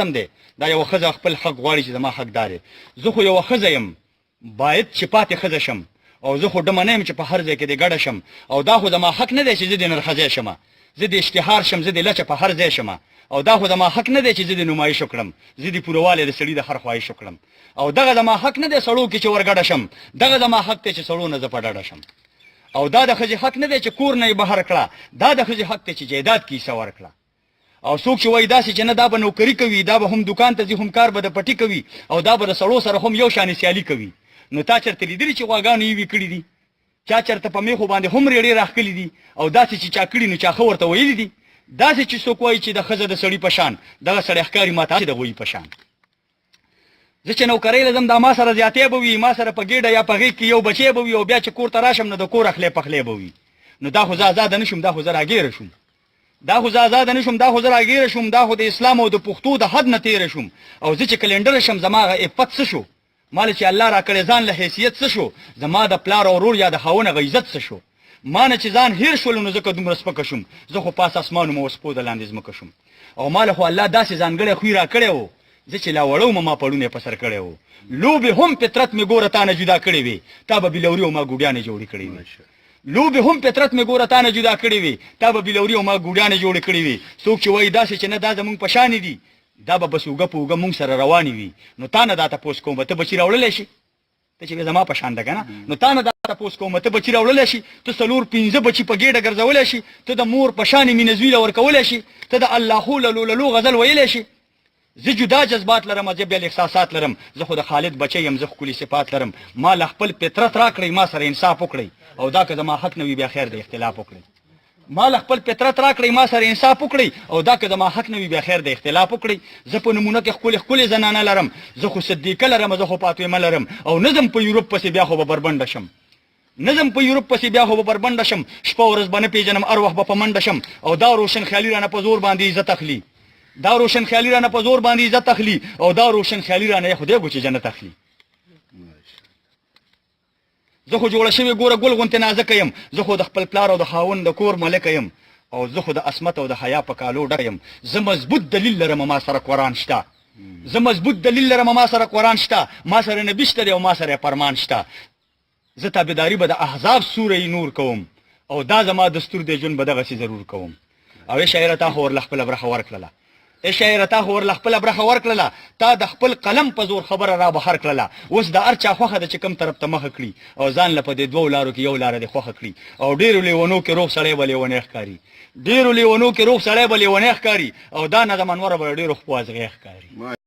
هم دی دا یو ښځه خپل حق غواړي چې زما حقدار یې زه خو یوه ښځه یم باید چې پاتې ښځه شم او زه خو ډمه نه یم چې په هر ځای کې دې ګډه شم او دا خو زما حق نه دی چې زه د نرښځی شمه زه د اشتهار شم زه د لچه په هر ځای شمه او دا خو زما حق نه دی چې زه د نمایش وکړم زه د پورووالی د سړي د هر خواهش وکړم او دغه زما حق نه دی سړو کې چې ورګډه شم دغه زما حق دی چې سړو نه زه په ډډه شم او دا د ښځې حق نه دی چې کور نه یې بهر کړه دا د ښځې حق دی چې جایداد کې حصه ورکړه او څوک چې وایي داسې چې نه دا به نوکري کوي دا به هم دکان ته ځي هم کار به د پټي کوي او دا به د سړو سره هم یو شانې سیالي کوي نو تا چېرته لیدلي چې غواګانو یې وي کړي دي چا چېرته په میخو باندې هم ریړې راښکلي دي او داسې چې چا کړي نو چا ښه ورته ویلي دي داسې چې څوک وایي چې د ښځه د سړي په شان دغه سړی ښکاري ما ته چې د غویي په شان زه چې نوکرۍ لزم دا ما سره زیاتې به وي ما سره په ګېډه یا په غېږ کې یو بچی به وي او بیا چې کور ته راشم نو د کور اخلی پخلی به وي نو دا خو زه ازاده نه شم دا خو زه راګیره شم دا خو زه ازاده نه شم دا خو زه راګیره شم دا خو د اسلام او د پښتو د حد نه تېره شم او زه چې کلنډره شم زما هغه عفت څه شو ماله چې الله راکړی ځان له حیثیت څه شو زما د پلار او ورور یا د خاوند هغه عزت څه شو ما نه چې ځان هیر شولو نو ځکه دومره سپکه شوم زه خو پاس اسمانو مو سپو د لاندې ځمکه شوم او ماله خو الله داسې ځانګړی خوی راکړی و زه چې لا وړو ما پړونه په سر کړی و لوبې هم فطرت مې ګوره تا نه جدا کړې وي تا به بلوري او ما ګوډیانې جوړې کړې وي لوبې هم فطرت مې ګوره تا نه جدا کړې وي تا به بلوري او ما ګوډیانې جوړې کړې وي څوک چې وایي داسې چې نه دا زمونږ په شانې دي دا به بس اوږه په اوږه مونږ سره روانې وي نو تا نه دا تپوس کوم ته بچي راوړلی شي ته چې زما په شان ده که نه نو تا نه دا تپوس کوم ته بچي راوړلی شي ته څلور پنځه بچي په ګېډه ګرځولی شي ته د مور په شانې مینه زوی له ورکولی شي ته د اللهو للو غزل ویلی شي زه جدا جذبات لرم زه بیا احساسات لرم زه خو د خالد بچی یم زه ښکلي صفات لرم ما له خپل فطرت راکړئ ما سره انصاف وکړئ او دا که زما حق نه وي بیا خیر د اختلاف وکړئ ما له خپل فطرت راکړئ ما سره انصاف وکړئ او دا که زما حق نه وي بیا خیر د اختلاف وکړئ زه په نمونه کې ښکلې زنانه لرم زه خو صدیقه لرم زه خو فاطمه لرم او نظم په یورپ پسې بیا خو به بربنډه شم نظم په یورپ پسې بیا خو به بربنډه شم شپه ورځ به نه پېژنم هر وخت به په منډه شم او دا روشن خیالي رانه په زور باندې عزت اخلي دا روشن خیالي رانه په زور باندې عزت اخلي او دا روشن خیالي رانه خدای ګو چې جنت اخلي زه خو جوړه شوې ګوره ګل غوندې نازکه یم زه خو د خپل پلار او د خاوند د کور ملکه یم او زه خو د عصمت او د حیا په کالو ډکه یم زه مضبوط دلیل لرم ما سره قرآن شته زه مضبوط دلیل لرم ما سره قرآن شته ما سره نبي شته دی او ما سره فرمان شته زه تابعداري به د احزاب سوره نور کوم او دا زما دستور دی ژوند به دغسې ضرور کوم او ای شاعره تا خو ورله خپله برخه ورکړله ای شاعره تا خو ورله خپله برخه ورکړله تا د خپل قلم په زور خبره را بهر کړله اوس د هر چا خوښه ده چې کوم طرف ته مخه کړي او ځان له په دې دوو لارو کې یو لاره دې خوښه کړي او ډېرو لیونو کې روغ سړی به لیونی ښکاري ډېرو لیونو کې روغ سړی به لیونی ښکاري او دا نظم انوره به ډېرو خپو ازغی ښکاري